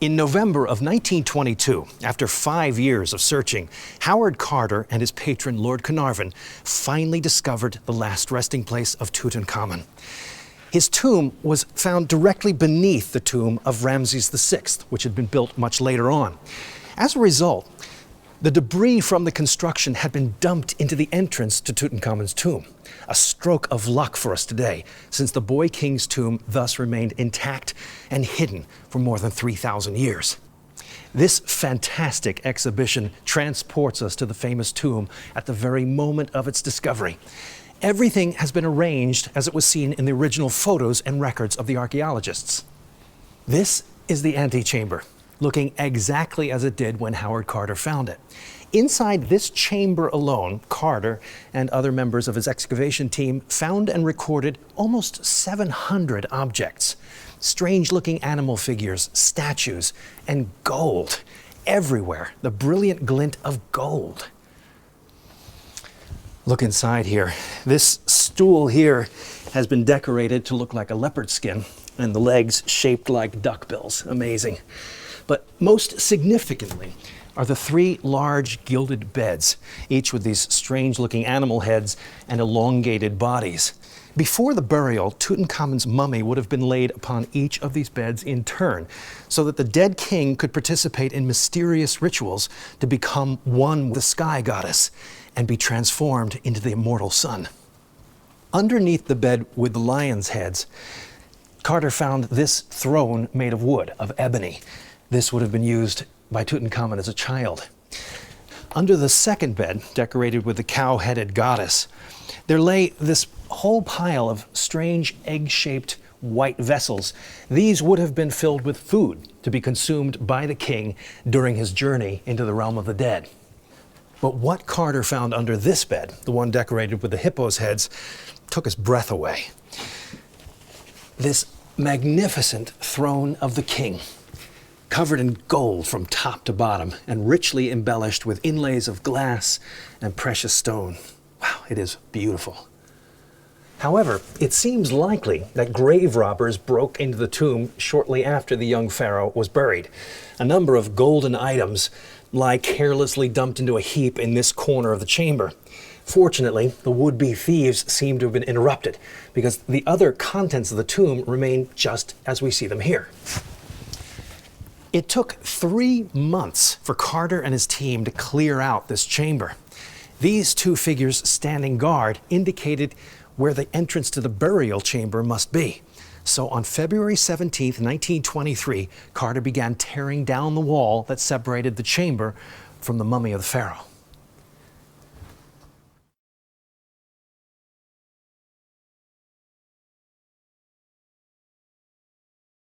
In November of 1922, after 5 years of searching, Howard Carter and his patron Lord Carnarvon finally discovered the last resting place of Tutankhamun. His tomb was found directly beneath the tomb of Ramses VI, which had been built much later on. As a result, the debris from the construction had been dumped into the entrance to Tutankhamun's tomb. A stroke of luck for us today, since the boy king's tomb thus remained intact and hidden for more than 3,000 years. This fantastic exhibition transports us to the famous tomb at the very moment of its discovery. Everything has been arranged as it was seen in the original photos and records of the archaeologists. This is the antechamber, looking exactly as it did when Howard Carter found it. Inside this chamber alone, Carter and other members of his excavation team found and recorded almost 700 objects. Strange-looking animal figures, statues, and gold. Everywhere, the brilliant glint of gold. Look inside here. This stool here has been decorated to look like a leopard skin, and the legs shaped like duckbills. Amazing. But most significantly are the 3 large gilded beds, each with these strange-looking animal heads and elongated bodies. Before the burial, Tutankhamun's mummy would have been laid upon each of these beds in turn, so that the dead king could participate in mysterious rituals to become one with the sky goddess and be transformed into the immortal sun. Underneath the bed with the lions' heads, Carter found this throne made of wood, of ebony. This would have been used by Tutankhamun as a child. Under the second bed, decorated with the cow-headed goddess, there lay this whole pile of strange egg-shaped white vessels. These would have been filled with food to be consumed by the king during his journey into the realm of the dead. But what Carter found under this bed, the one decorated with the hippo's heads, took his breath away. This magnificent throne of the king, covered in gold from top to bottom and richly embellished with inlays of glass and precious stone. Wow, it is beautiful. However, it seems likely that grave robbers broke into the tomb shortly after the young pharaoh was buried. A number of golden items lie carelessly dumped into a heap in this corner of the chamber. Fortunately, the would-be thieves seem to have been interrupted because the other contents of the tomb remain just as we see them here. It took 3 months for Carter and his team to clear out this chamber. These 2 figures standing guard indicated where the entrance to the burial chamber must be. So on February 17, 1923, Carter began tearing down the wall that separated the chamber from the mummy of the pharaoh.